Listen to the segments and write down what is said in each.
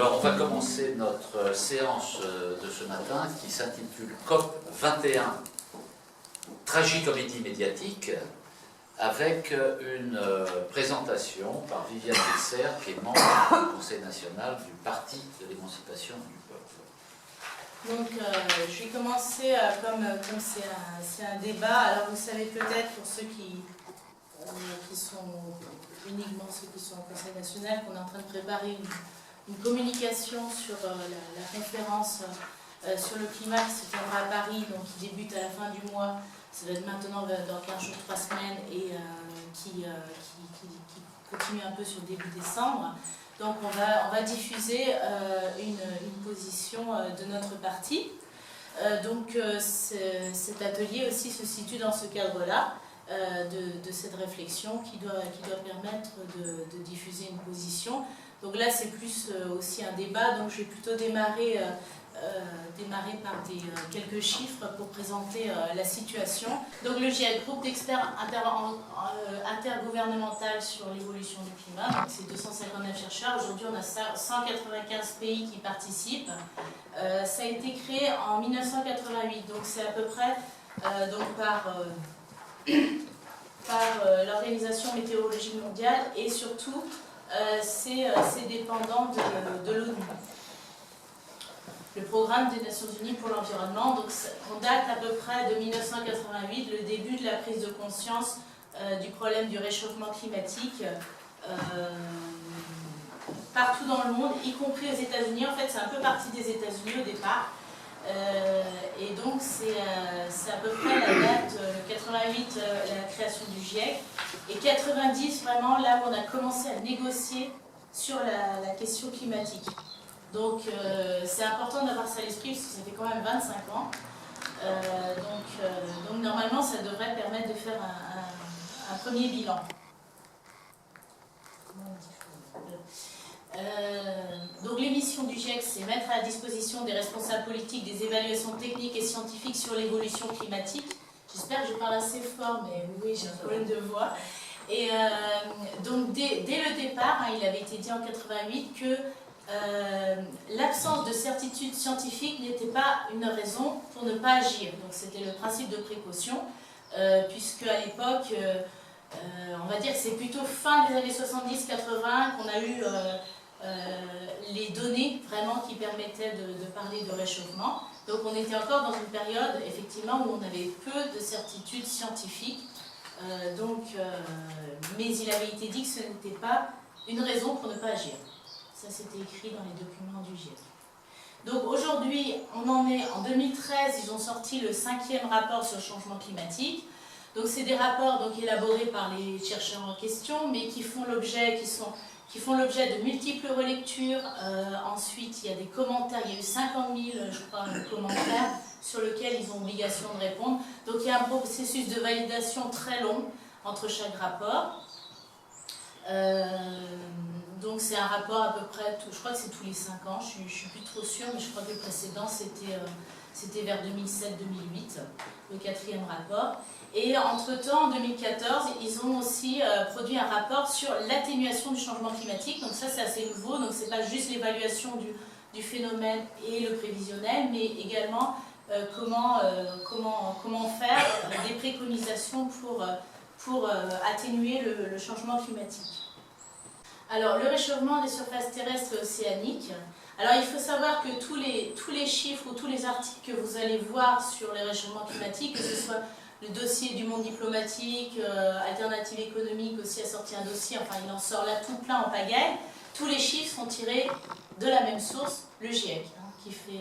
Alors, on va commencer notre séance de ce matin qui s'intitule COP 21, tragicomédie médiatique, avec une présentation par Viviane Besser, qui est membre du Conseil national du Parti de l'émancipation du peuple. Donc, je vais commencer comme c'est un débat. Alors, vous savez peut-être, pour ceux qui sont uniquement ceux qui sont au Conseil national, qu'on est en train de préparer une communication sur la conférence sur le climat qui se tiendra à Paris, donc qui débute à la fin du mois. Ça va être maintenant dans 15 jours, 3 semaines, et qui continue un peu sur début décembre. Donc on va diffuser une position de notre parti. Donc cet atelier aussi se situe dans ce cadre-là, de cette réflexion qui doit permettre de diffuser une position. Donc là c'est plus aussi un débat, donc je vais plutôt démarrer par quelques chiffres pour présenter la situation. Donc le GIEC, groupe d'experts intergouvernemental sur l'évolution du climat, c'est 259 chercheurs. Aujourd'hui on a 195 pays qui participent. Ça a été créé en 1988, donc c'est à peu près par l'Organisation météorologique mondiale, et surtout c'est dépendant de l'ONU. Le programme des Nations Unies pour l'environnement. Donc on date à peu près de 1988, le début de la prise de conscience du problème du réchauffement climatique partout dans le monde, y compris aux États-Unis. En fait, c'est un peu parti des États-Unis au départ. Et donc c'est à peu près la date, 88, la création du GIEC, et 90 vraiment là où on a commencé à négocier sur la question climatique. Donc c'est important d'avoir ça à l'esprit parce que ça fait quand même 25 ans. Donc normalement ça devrait permettre de faire un premier bilan. Donc les missions du GIEC, c'est mettre à la disposition des responsables politiques des évaluations techniques et scientifiques sur l'évolution climatique. J'espère que je parle assez fort, mais oui, j'ai un problème de voix. Et donc dès le départ, il avait été dit en 88 que l'absence de certitude scientifique n'était pas une raison pour ne pas agir. Donc c'était le principe de précaution, puisque à l'époque, on va dire que c'est plutôt fin des années 70-80 qu'on a eu les données vraiment qui permettaient de parler de réchauffement. Donc on était encore dans une période effectivement où on avait peu de certitudes scientifiques, mais il avait été dit que ce n'était pas une raison pour ne pas agir. Ça c'était écrit dans les documents du GIEC. Donc aujourd'hui, on en est en 2013, ils ont sorti le 5e rapport sur le changement climatique. Donc c'est des rapports élaborés par les chercheurs en question, mais qui font l'objet de multiples relectures. Ensuite, il y a des commentaires, il y a eu 50 000, je crois, commentaires sur lesquels ils ont obligation de répondre. Donc il y a un processus de validation très long entre chaque rapport. Donc c'est un rapport à peu près, je crois que c'est tous les 5 ans, je ne suis plus trop sûre, mais je crois que le précédent c'était vers 2007-2008, le 4e rapport. Et entre-temps, en 2014, ils ont aussi produit un rapport sur l'atténuation du changement climatique. Donc ça, c'est assez nouveau. Donc c'est pas juste l'évaluation du phénomène et le prévisionnel, mais également comment faire des préconisations pour atténuer le changement climatique. Alors, le réchauffement des surfaces terrestres et océaniques. Alors, il faut savoir que tous les chiffres ou tous les articles que vous allez voir sur les réchauffements climatiques, que ce soit le dossier du Monde diplomatique, Alternative économique aussi a sorti un dossier, enfin il en sort là tout plein en pagaille, tous les chiffres sont tirés de la même source, le GIEC, qui fait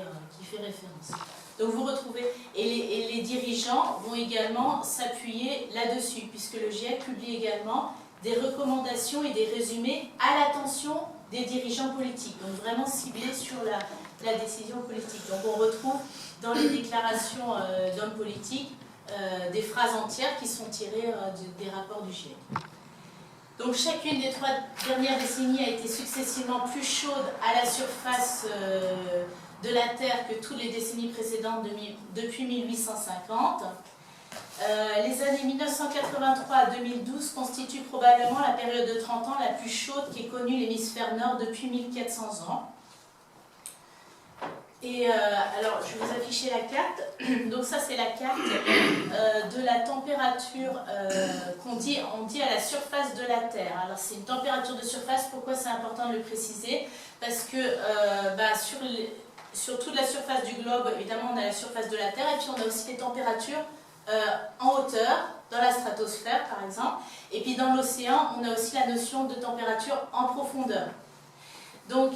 référence. Donc vous retrouvez, et les dirigeants vont également s'appuyer là-dessus, puisque le GIEC publie également des recommandations et des résumés à l'attention des dirigeants politiques, donc vraiment ciblés sur la décision politique. Donc on retrouve dans les déclarations d'hommes politiques des phrases entières qui sont tirées des rapports du GIEC. Donc chacune des 3 dernières décennies a été successivement plus chaude à la surface de la Terre que toutes les décennies précédentes depuis 1850. Les années 1983 à 2012 constituent probablement la période de 30 ans la plus chaude qu'ait connue l'hémisphère nord depuis 1400 ans. Et alors, je vais vous afficher la carte. Donc ça, c'est la carte de la température on dit à la surface de la Terre. Alors c'est une température de surface, pourquoi c'est important de le préciser? Parce que sur toute la surface du globe, évidemment, on a la surface de la Terre, et puis on a aussi les températures en hauteur, dans la stratosphère par exemple, et puis dans l'océan, on a aussi la notion de température en profondeur. Donc,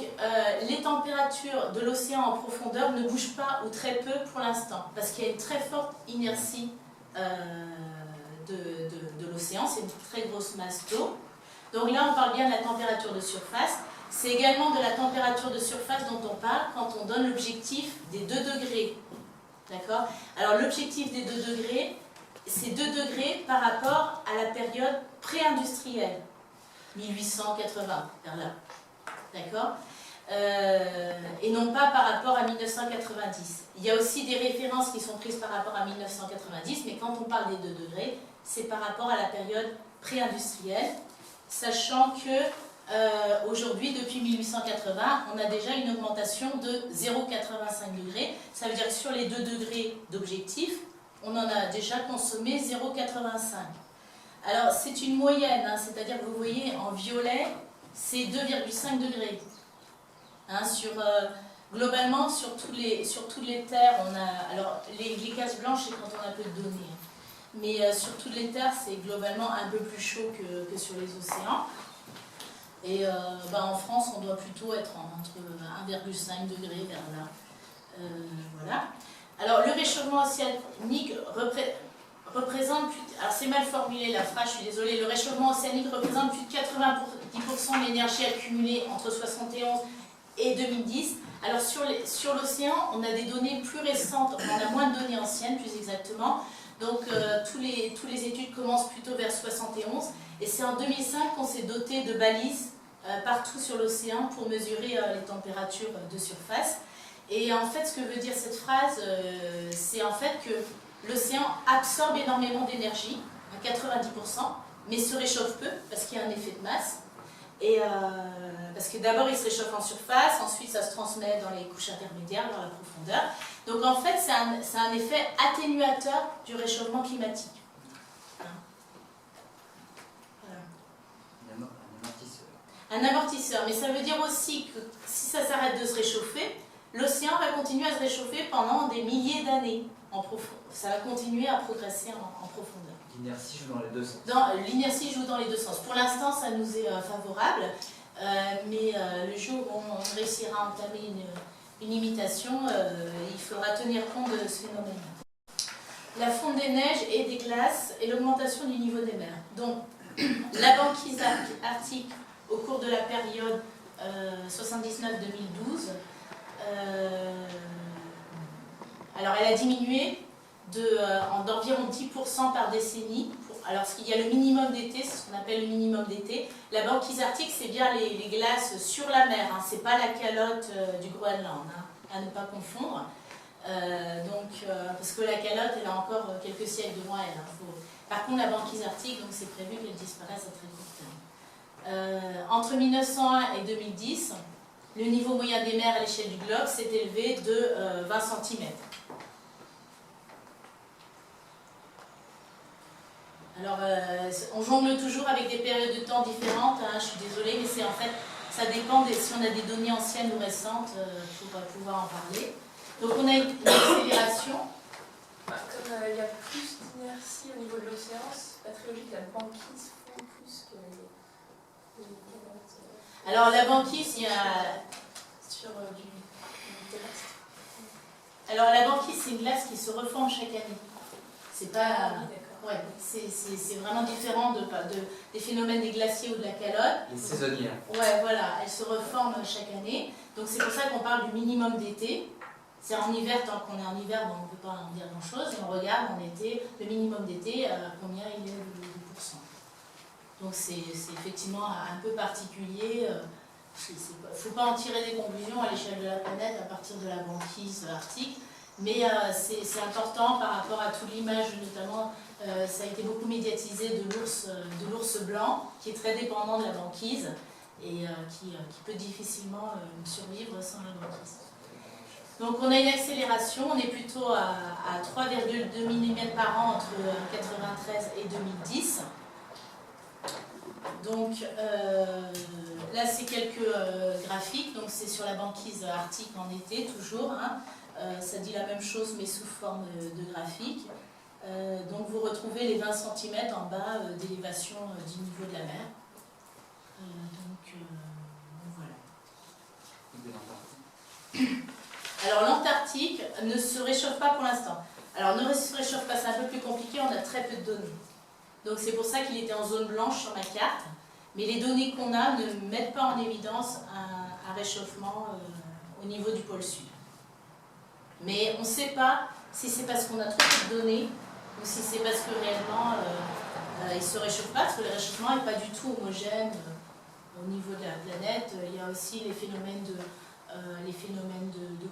les températures de l'océan en profondeur ne bougent pas ou très peu pour l'instant, parce qu'il y a une très forte inertie de l'océan, c'est une très grosse masse d'eau. Donc là, on parle bien de la température de surface. C'est également de la température de surface dont on parle quand on donne l'objectif des 2 degrés. D'accord? Alors, l'objectif des 2 degrés, c'est 2 degrés par rapport à la période pré-industrielle, 1880, vers là. D'accord, et non pas par rapport à 1990. Il y a aussi des références qui sont prises par rapport à 1990, mais quand on parle des 2 degrés, c'est par rapport à la période pré-industrielle, sachant que aujourd'hui, depuis 1880, on a déjà une augmentation de 0,85 degrés. Ça veut dire que sur les 2 degrés d'objectif, on en a déjà consommé 0,85. Alors, c'est une moyenne, hein, c'est-à-dire que vous voyez en violet, c'est 2,5 degrés. Hein, globalement, sur toutes les terres, on a... Alors, les cases blanches, c'est quand on a peu de données. Mais sur toutes les terres, c'est globalement un peu plus chaud que sur les océans. Et en France, on doit plutôt être entre 1,5 degré vers là. Voilà. Alors, le réchauffement océanique représente plus... Alors, c'est mal formulé la phrase, je suis désolée. Le réchauffement océanique représente plus de 90% de l'énergie accumulée entre 71 et 2010. Alors, sur l'océan, on a des données plus récentes, on a moins de données anciennes, plus exactement. Donc, tous les études commencent plutôt vers 71. Et c'est en 2005 qu'on s'est doté de balises partout sur l'océan pour mesurer les températures de surface. Et en fait, ce que veut dire cette phrase, c'est en fait que l'océan absorbe énormément d'énergie, à 90%, mais se réchauffe peu, parce qu'il y a un effet de masse. Et parce que d'abord, il se réchauffe en surface, ensuite ça se transmet dans les couches intermédiaires, dans la profondeur. Donc en fait, c'est un effet atténuateur du réchauffement climatique. Voilà. Un amortisseur. Mais ça veut dire aussi que si ça s'arrête de se réchauffer, l'océan va continuer à se réchauffer pendant des milliers d'années. Ça va continuer à progresser en profondeur. L'inertie joue dans les 2 sens. L'inertie joue dans les 2 sens. Pour l'instant, ça nous est favorable, mais le jour où on réussira à entamer une imitation, il faudra tenir compte de ce phénomène. La fonte des neiges et des glaces et l'augmentation du niveau des mers. Donc, la banquise arctique au cours de la période 79-2012, alors elle a diminué d'environ 10% par décennie. Alors il y a le minimum d'été, c'est ce qu'on appelle le minimum d'été. La banquise arctique, c'est bien les glaces sur la mer, hein, c'est pas la calotte du Groenland, hein, à ne pas confondre. Parce que la calotte, elle a encore quelques siècles devant elle. Hein, Par contre, la banquise arctique, donc c'est prévu qu'elle disparaisse à très court terme. Entre 1901 et 2010, le niveau moyen des mers à l'échelle du globe s'est élevé de 20 cm. Alors, on jongle toujours avec des périodes de temps différentes, hein, je suis désolée, mais c'est en fait, ça dépend si on a des données anciennes ou récentes pour pouvoir en parler. Donc on a une accélération. Comme il y a plus d'inertie au niveau de l'océan, c'est pas très logique, la banquise fond plus que les calottes. Alors la banquise, il y a... Sur du terrestre. Alors la banquise, c'est une glace qui se reforme chaque année. C'est pas... Ah oui, d'accord. Ouais, c'est vraiment différent des phénomènes des glaciers ou de la calotte. Les saisonnières. Ouais, voilà, elles se reforment chaque année. Donc c'est pour ça qu'on parle du minimum d'été. C'est en hiver, tant qu'on est en hiver, bon, on ne peut pas en dire grand-chose. Et on regarde en été, le minimum d'été, combien il est de pourcent. Donc c'est effectivement un peu particulier. Il ne faut pas en tirer des conclusions à l'échelle de la planète à partir de la banquise arctique. Mais c'est important par rapport à toute l'image, notamment, ça a été beaucoup médiatisé de l'ours blanc, qui est très dépendant de la banquise et qui peut difficilement survivre sans la banquise. Donc on a une accélération, on est plutôt à 3,2 mm par an entre 1993 et 2010. Donc là c'est quelques graphiques, donc c'est sur la banquise arctique en été toujours, hein. Ça dit la même chose mais sous forme de graphique. Donc vous retrouvez les 20 cm en bas d'élévation du niveau de la mer. Donc voilà. Alors l'Antarctique ne se réchauffe pas pour l'instant. Alors ne se réchauffe pas, c'est un peu plus compliqué, on a très peu de données. Donc c'est pour ça qu'il était en zone blanche sur ma carte. Mais les données qu'on a ne mettent pas en évidence un réchauffement au niveau du pôle sud. Mais on ne sait pas si c'est parce qu'on a trop peu de données ou si c'est parce que réellement il ne se réchauffe pas, parce que le réchauffement n'est pas du tout homogène au niveau de la planète. Il y a aussi les phénomènes de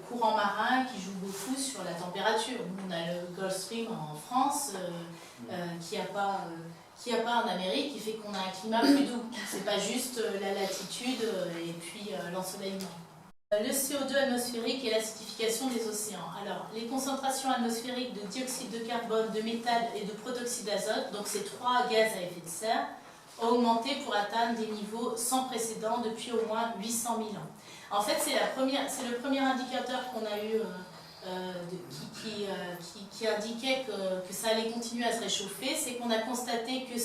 courants marins qui jouent beaucoup sur la température. Nous, on a le Gulf Stream en France qui n'a pas en Amérique, qui fait qu'on a un climat plus doux. C'est pas juste la latitude et puis l'ensoleillement. Le CO2 atmosphérique et l'acidification des océans. Alors, les concentrations atmosphériques de dioxyde de carbone, de méthane et de protoxyde d'azote, donc ces trois gaz à effet de serre, ont augmenté pour atteindre des niveaux sans précédent depuis au moins 800 000 ans. En fait, c'est le premier indicateur qu'on a eu qui indiquait que ça allait continuer à se réchauffer. C'est qu'on a constaté que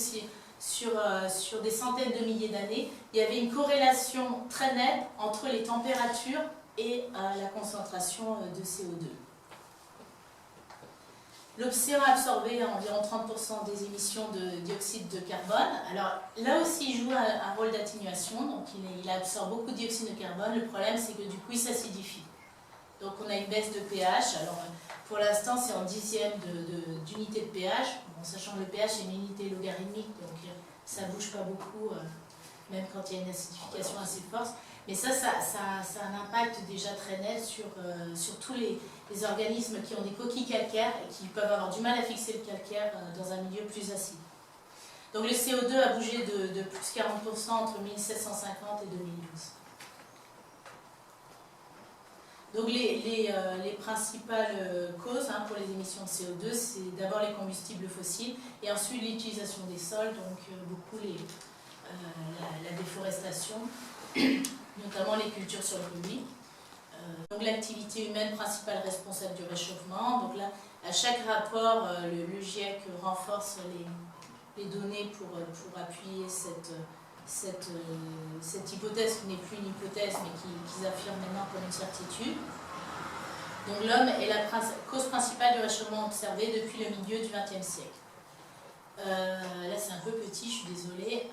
sur des centaines de milliers d'années, il y avait une corrélation très nette entre les températures et la concentration de CO2. L'océan a absorbé environ 30% des émissions de dioxyde de carbone. Alors là aussi, il joue un rôle d'atténuation, donc il absorbe beaucoup de dioxyde de carbone. Le problème, c'est que du coup, il s'acidifie. Donc on a une baisse de pH. Alors pour l'instant, c'est en dixième d'unité de pH, bon, sachant que le pH est une unité logarithmique, donc ça ne bouge pas beaucoup, même quand il y a une acidification assez forte. Mais ça a un impact déjà très net sur tous les organismes qui ont des coquilles calcaires et qui peuvent avoir du mal à fixer le calcaire dans un milieu plus acide. Donc le CO2 a bougé de plus 40% entre 1750 et 2012. Donc les principales causes pour les émissions de CO2, c'est d'abord les combustibles fossiles et ensuite l'utilisation des sols, donc beaucoup la déforestation, notamment les cultures sur le public. Donc l'activité humaine principale responsable du réchauffement. Donc là, à chaque rapport, le GIEC renforce les données pour appuyer cette hypothèse qui n'est plus une hypothèse mais qu'ils affirment maintenant comme une certitude. Donc l'homme est la cause principale du réchauffement observé depuis le milieu du XXe siècle. Là c'est un peu petit, je suis désolée.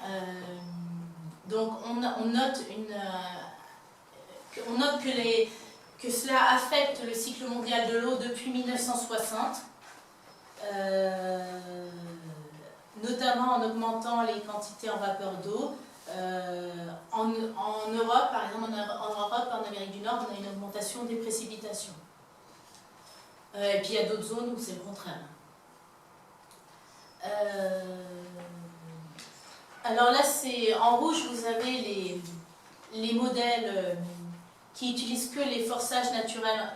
Donc on note que cela affecte le cycle mondial de l'eau depuis 1960. Notamment en augmentant les quantités en vapeur d'eau. En Europe, par exemple, en Amérique du Nord, on a une augmentation des précipitations. Et puis il y a d'autres zones où c'est le contraire. Alors là, en rouge, vous avez les modèles qui utilisent que les forçages naturels.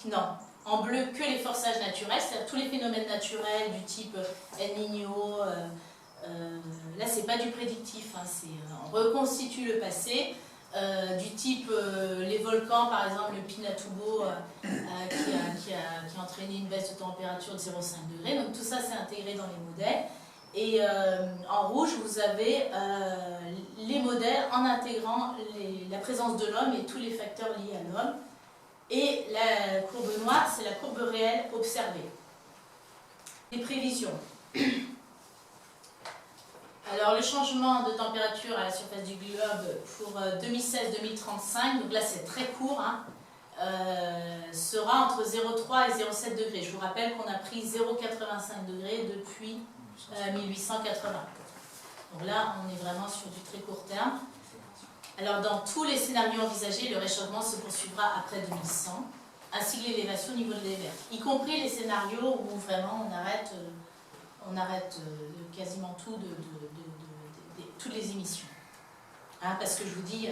Non. En bleu, que les forçages naturels, c'est-à-dire tous les phénomènes naturels du type El Niño. Là, c'est pas du prédictif, on reconstitue le passé, du type les volcans, par exemple le Pinatubo, qui a entraîné une baisse de température de 0,5 degrés. Donc tout ça, c'est intégré dans les modèles. Et en rouge, vous avez les modèles en intégrant la présence de l'homme et tous les facteurs liés à l'homme. Et la courbe noire, c'est la courbe réelle observée. Les prévisions. Alors, le changement de température à la surface du globe pour 2016-2035, donc là c'est très court, sera entre 0,3 et 0,7 degrés. Je vous rappelle qu'on a pris 0,85 degrés depuis 1880. Donc là, on est vraiment sur du très court terme. Alors, dans tous les scénarios envisagés, le réchauffement se poursuivra après 2100, ainsi que l'élévation au niveau de l'hiver, y compris les scénarios où vraiment on arrête quasiment tout toutes les émissions. Parce que je vous dis,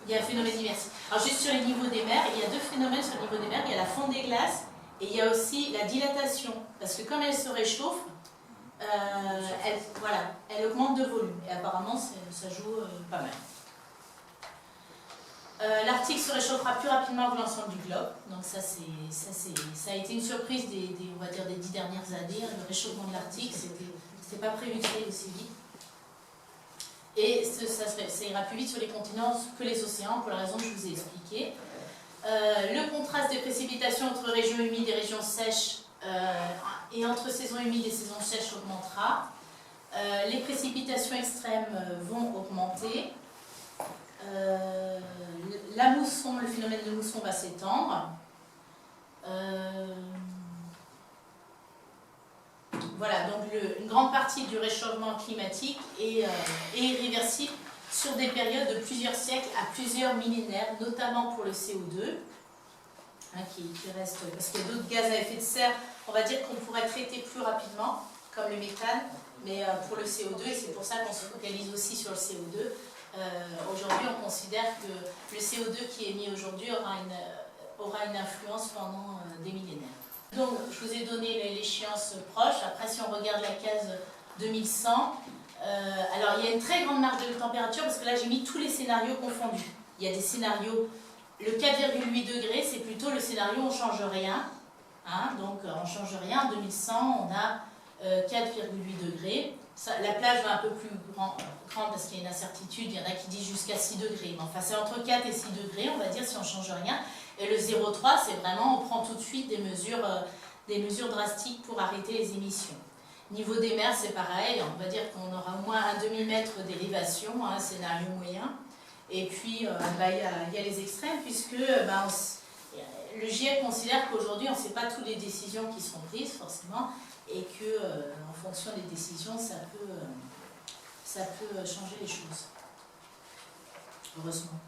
Il y a un phénomène immersif. Alors juste sur les niveaux des mers, il y a deux phénomènes sur le niveau des mers. Il y a la fonte des glaces et il y a aussi la dilatation. Parce que comme elle se réchauffe, elle augmente de volume. Et apparemment, ça joue pas mal. L'Arctique se réchauffera plus rapidement que l'ensemble du globe. Donc ça a été une surprise on va dire des 10 dernières années. Le réchauffement de l'Arctique, c'était pas prévu de aller aussi vite. Et ça ira plus vite sur les continents que les océans, pour la raison que je vous ai expliquée. Le contraste des précipitations entre régions humides et régions sèches et entre saisons humides et saisons sèches augmentera. Les précipitations extrêmes vont augmenter. Le phénomène de mousson va s'étendre. Voilà, donc une grande partie du réchauffement climatique est irréversible sur des périodes de plusieurs siècles à plusieurs millénaires, notamment pour le CO2, qui reste, parce qu'il y a d'autres gaz à effet de serre, on va dire qu'on pourrait traiter plus rapidement, comme le méthane, mais pour le CO2, et c'est pour ça qu'on se focalise aussi sur le CO2. Aujourd'hui, on considère que le CO2 qui est émis aujourd'hui aura une influence pendant des millénaires. Donc, je vous ai donné l'échéance proche. Après, si on regarde la case 2100, alors il y a une très grande marge de température parce que là, j'ai mis tous les scénarios confondus. Il y a des scénarios, le 4,8 degrés, c'est plutôt le scénario on ne change rien. Donc, on ne change rien. En 2100, on a 4,8 degrés. La plage va un peu plus grande parce qu'il y a une incertitude. Il y en a qui disent jusqu'à 6 degrés. Mais enfin, c'est entre 4 et 6 degrés, on va dire, si on ne change rien. Et le 0,3, c'est vraiment, on prend tout de suite des mesures drastiques pour arrêter les émissions. Niveau des mers, c'est pareil. On va dire qu'on aura au moins un demi-mètre d'élévation, un scénario moyen. Et puis, il y a les extrêmes, puisque le GIEC considère qu'aujourd'hui, on ne sait pas toutes les décisions qui seront prises, forcément, et que en fonction des décisions, ça peut changer les choses. Heureusement.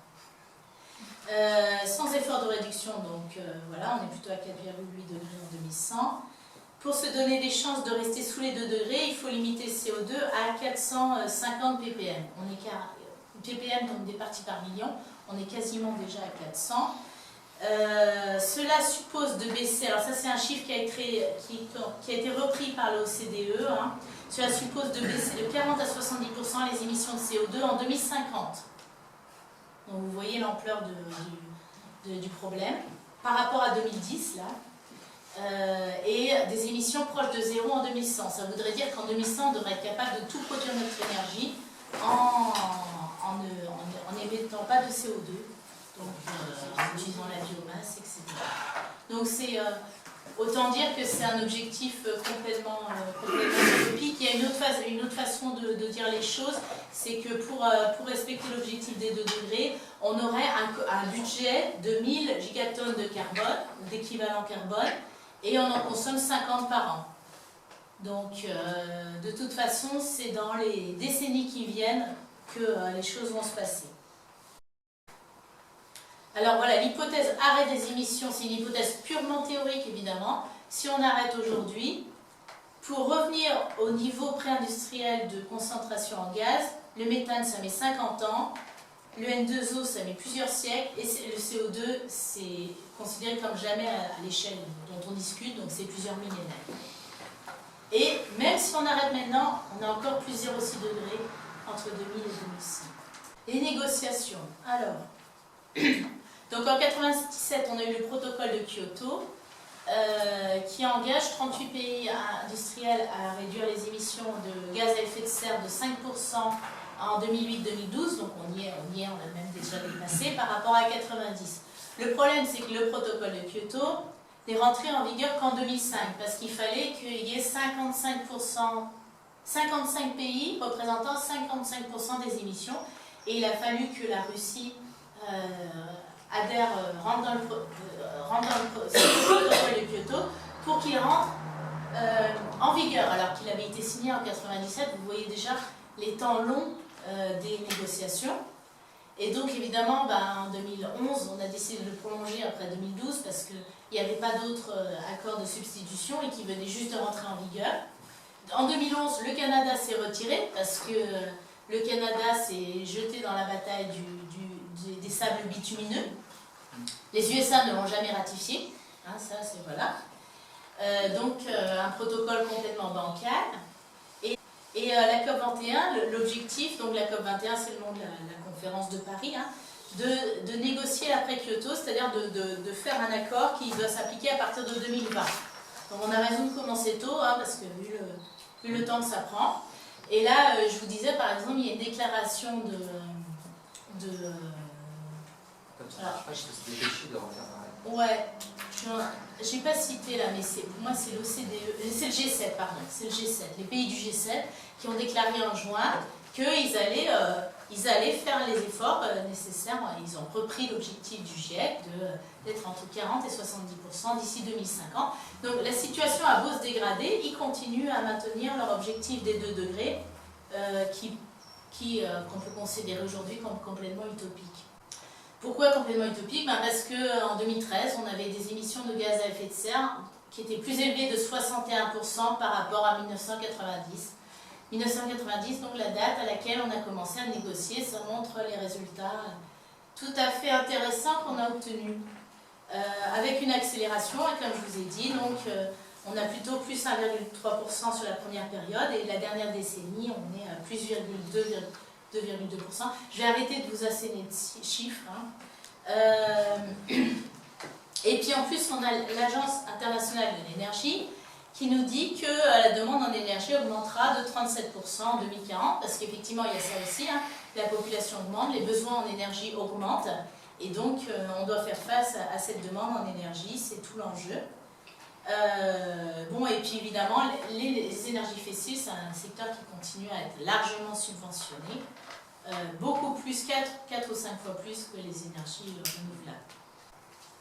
Sans effort de réduction, donc voilà, on est plutôt à 4,8 degrés en 2100. Pour se donner des chances de rester sous les 2 degrés, il faut limiter le CO2 à 450 ppm. On est ppm, donc des parties par million, on est quasiment déjà à 400. Cela suppose de baisser, alors ça c'est un chiffre qui a été repris par l'OCDE, cela suppose de baisser de 40 à 70% les émissions de CO2 en 2050. Donc vous voyez l'ampleur du problème par rapport à 2010 là, et des émissions proches de zéro en 2100. Ça voudrait dire qu'en 2100 on devrait être capable de tout produire notre énergie en n'émettant pas de CO2. Donc, en utilisant la biomasse, etc. Donc, c'est autant dire que c'est un objectif complètement utopique. Il y a une autre façon de dire les choses, c'est que pour respecter l'objectif des 2 degrés, on aurait un budget de 1000 gigatonnes de carbone, d'équivalent carbone, et on en consomme 50 par an. Donc, de toute façon, c'est dans les décennies qui viennent que les choses vont se passer. Alors voilà, l'hypothèse arrêt des émissions, c'est une hypothèse purement théorique évidemment. Si on arrête aujourd'hui, pour revenir au niveau pré-industriel de concentration en gaz, le méthane ça met 50 ans, le N2O ça met plusieurs siècles, et le CO2 c'est considéré comme jamais à l'échelle dont on discute, donc c'est plusieurs millénaires. Et même si on arrête maintenant, on a encore plus 0,6 degrés entre 2000 et 2100. Les négociations, alors... Donc en 1997, on a eu le protocole de Kyoto qui engage 38 pays industriels à réduire les émissions de gaz à effet de serre de 5% en 2008-2012. Donc on y est, on a même déjà dépassé par rapport à 90. Le problème, c'est que le protocole de Kyoto n'est rentré en vigueur qu'en 2005 parce qu'il fallait qu'il y ait 55 pays représentant 55% des émissions et il a fallu que la Russie rentre dans le protocole de Kyoto pour qu'il rentre en vigueur, alors qu'il avait été signé en 1997. Vous voyez déjà les temps longs des négociations. Et donc évidemment, en 2011, on a décidé de le prolonger après 2012 parce qu'il n'y avait pas d'autres accords de substitution et qui venaient juste de rentrer en vigueur. En 2011, le Canada s'est retiré parce que Le Canada s'est jeté dans la bataille des sables bitumineux. Les USA ne l'ont jamais ratifié. Hein, ça, c'est voilà. Donc, un protocole complètement bancal. Et la COP21, l'objectif, donc la COP21, c'est le nom de la conférence de Paris, hein, de négocier l'après-Kyoto, c'est-à-dire de faire un accord qui doit s'appliquer à partir de 2020. Donc on a raison de commencer tôt, hein, parce que vu le temps que ça prend. Et là, je vous disais, par exemple, il y a une déclaration de Comme ça, je sais pas, c'est dépêché de refaire pareil. ouais, j'ai pas cité là, mais pour moi c'est l'OCDE, c'est le G7, pardon, c'est le G7, les pays du G7 qui ont déclaré en juin qu'ils allaient faire les efforts nécessaires. Ils ont repris l'objectif du GIEC d'être entre 40 et 70% d'ici 2050. Donc la situation a beau se dégrader, ils continuent à maintenir leur objectif des 2 degrés qu'on peut considérer aujourd'hui comme complètement utopique. Pourquoi complètement utopique? Parce qu'en 2013, on avait des émissions de gaz à effet de serre qui étaient plus élevées de 61% par rapport à 1990. 1990, donc la date à laquelle on a commencé à négocier, ça montre les résultats tout à fait intéressants qu'on a obtenus. Avec une accélération, et comme je vous ai dit, donc, on a plutôt plus 1,3% sur la première période, et la dernière décennie, on est à plus 2,2%. Je vais arrêter de vous asséner de chiffres. Hein. Et puis en plus, on a l'Agence internationale de l'énergie qui nous dit que la demande en énergie augmentera de 37% en 2040, parce qu'effectivement, il y a ça aussi, hein, la population augmente, les besoins en énergie augmentent, et donc on doit faire face à cette demande en énergie, c'est tout l'enjeu. Bon, et puis évidemment, les énergies fossiles, c'est un secteur qui continue à être largement subventionné, beaucoup plus, 4 ou 5 fois plus que les énergies renouvelables.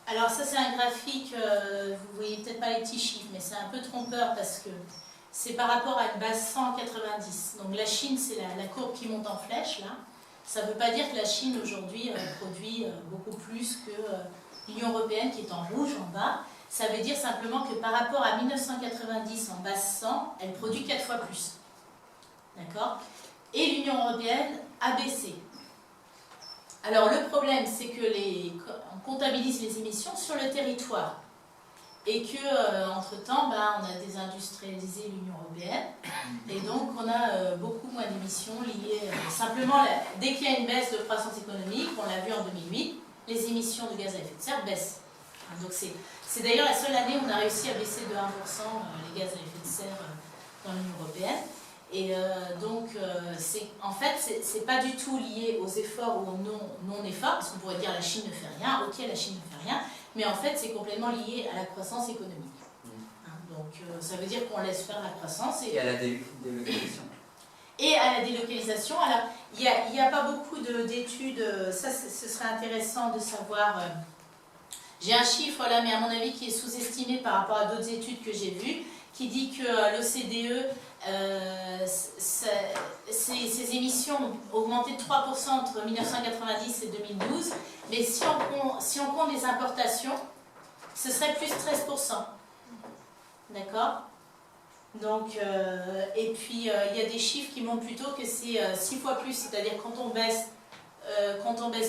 Alors ça c'est un graphique, vous voyez peut-être pas les petits chiffres, mais c'est un peu trompeur parce que c'est par rapport à une base 190. Donc la Chine, c'est la courbe qui monte en flèche là. Ça ne veut pas dire que la Chine aujourd'hui produit beaucoup plus que l'Union européenne qui est en rouge en bas. Ça veut dire simplement que par rapport à 1990 en base 100, elle produit 4 fois plus. D'accord? Et l'Union européenne a baissé. Alors le problème, c'est que on comptabilise les émissions sur le territoire. Et que entre-temps, on a désindustrialisé l'Union européenne. Et donc on a beaucoup moins d'émissions liées. Simplement, dès qu'il y a une baisse de croissance économique, on l'a vu en 2008, les émissions de gaz à effet de serre baissent. Donc c'est d'ailleurs la seule année où on a réussi à baisser de 1% les gaz à effet de serre dans l'Union européenne. Et donc, en fait, c'est pas du tout lié aux efforts ou aux non-efforts, parce qu'on pourrait dire la Chine ne fait rien, ok, la Chine ne fait rien, mais en fait, c'est complètement lié à la croissance économique. Hein, donc, ça veut dire qu'on laisse faire la croissance. Et à la délocalisation. Et à la délocalisation. Alors, il n'y a pas beaucoup d'études, ça, ce serait intéressant de savoir. J'ai un chiffre là, mais à mon avis, qui est sous-estimé par rapport à d'autres études que j'ai vues, qui dit que l'OCDE, ses émissions ont augmenté de 3% entre 1990 et 2012, mais si on compte les importations, ce serait plus 13%. D'accord? Donc, et puis il y a des chiffres qui montrent plutôt que c'est 6 fois plus, c'est-à-dire quand on baisse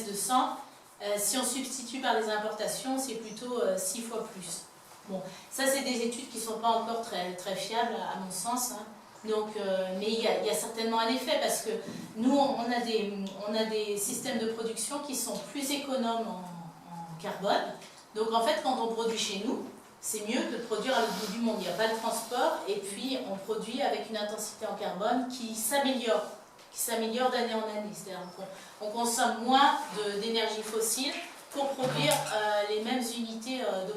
de 100, si on substitue par des importations, c'est plutôt 6 fois plus. Bon, ça c'est des études qui ne sont pas encore très fiables à mon sens, hein. Donc, mais il y a certainement un effet parce que nous on a des systèmes de production qui sont plus économes en carbone. Donc en fait quand on produit chez nous, c'est mieux que de produire à l'autre bout du monde. Il n'y a pas de transport et puis on produit avec une intensité en carbone qui s'améliore d'année en année. C'est-à-dire qu'on consomme moins d'énergie fossile pour produire les mêmes unités de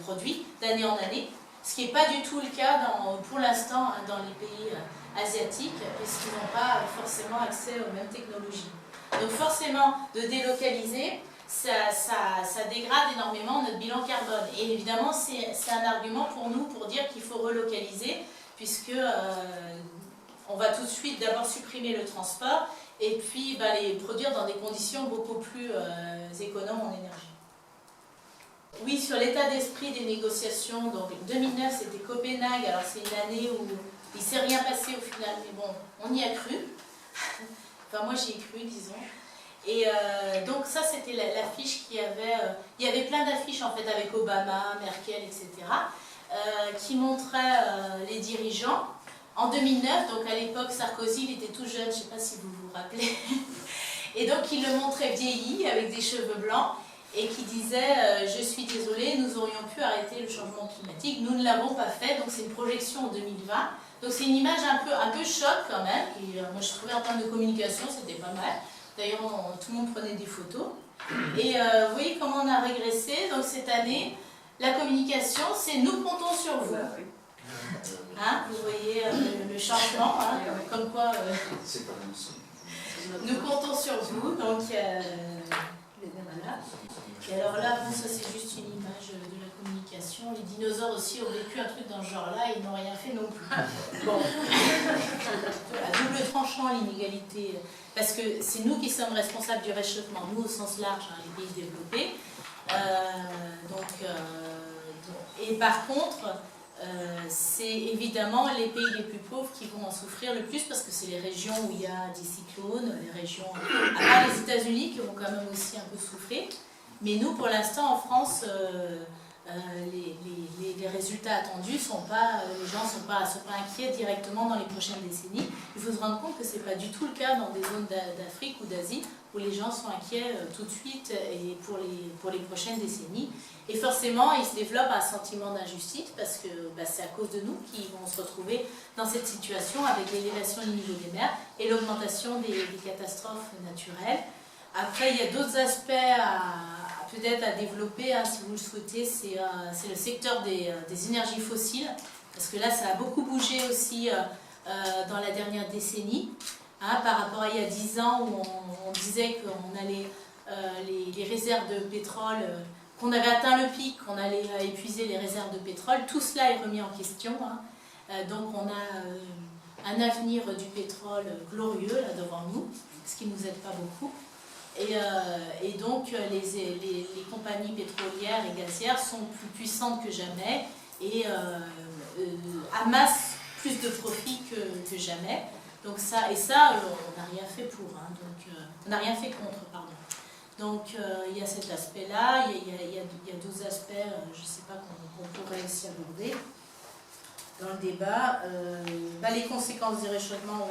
produits d'année en année, ce qui n'est pas du tout le cas pour l'instant dans les pays asiatiques, puisqu'ils n'ont pas forcément accès aux mêmes technologies. Donc forcément, de délocaliser, ça dégrade énormément notre bilan carbone. Et évidemment, c'est un argument pour nous pour dire qu'il faut relocaliser, puisque on va tout de suite d'abord supprimer le transport et puis les produire dans des conditions beaucoup plus économes en énergie. Oui, sur l'état d'esprit des négociations, donc 2009 c'était Copenhague, alors c'est une année où Il ne s'est rien passé au final, mais bon, on y a cru. Enfin, moi j'y ai cru, disons. Et donc ça, c'était l'affiche qui avait... il y avait plein d'affiches en fait avec Obama, Merkel, etc. Qui montraient les dirigeants. En 2009, donc à l'époque, Sarkozy, il était tout jeune, je ne sais pas si vous vous rappelez. Et donc il le montrait vieilli, avec des cheveux blancs, et qui disait je suis désolé, nous aurions pu arrêter le changement climatique, nous ne l'avons pas fait, donc c'est une projection en 2020. Donc c'est une image un peu choc quand même, et moi je trouvais en termes de communication, c'était pas mal. D'ailleurs, tout le monde prenait des photos. Et vous voyez comment on a régressé. Donc cette année, la communication, c'est nous comptons sur vous. Hein, vous voyez le changement, hein, comme quoi C'est pas même ça. nous comptons sur vous. Donc voilà. Et alors là, bon, ça c'est juste une image de la communication. Les dinosaures aussi ont vécu un truc dans ce genre-là, ils n'ont rien fait non plus. Bon, à double tranchant l'inégalité, parce que c'est nous qui sommes responsables du réchauffement, nous au sens large, hein, les pays développés. Et par contre, c'est évidemment les pays les plus pauvres qui vont en souffrir le plus parce que c'est les régions où il y a des cyclones, les régions, à part les États-Unis qui vont quand même aussi un peu souffrir. Mais nous, pour l'instant, en France, les résultats attendus sont pas, les gens ne sont pas inquiets directement dans les prochaines décennies. Il faut se rendre compte que ce n'est pas du tout le cas dans des zones d'Afrique ou d'Asie où les gens sont inquiets tout de suite et pour les prochaines décennies. Et forcément, il se développe un sentiment d'injustice parce que c'est à cause de nous qu'ils vont se retrouver dans cette situation avec l'élévation du niveau des mers et l'augmentation des catastrophes naturelles. Après, il y a d'autres aspects peut-être à développer, hein, si vous le souhaitez, c'est le secteur des énergies fossiles, parce que là, ça a beaucoup bougé aussi dans la dernière décennie, hein, par rapport à il y a 10 ans où on disait qu'on allait, les réserves de pétrole, qu'on avait atteint le pic, qu'on allait épuiser les réserves de pétrole, tout cela est remis en question, hein. Donc on a un avenir du pétrole glorieux là devant nous, ce qui ne nous aide pas beaucoup. Et donc les compagnies pétrolières et gazières sont plus puissantes que jamais et amassent plus de profits que jamais. Donc ça, on n'a rien fait pour, hein, donc, on n'a rien fait contre, pardon. Donc il y a cet aspect-là, il y a d'autres aspects, je ne sais pas, qu'on pourrait aussi aborder dans le débat. Les conséquences du réchauffement,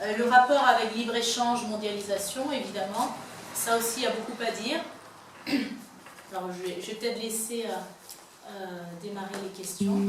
le rapport avec libre-échange, mondialisation, évidemment, ça aussi, il y a beaucoup à dire. Alors, je vais peut-être laisser démarrer les questions.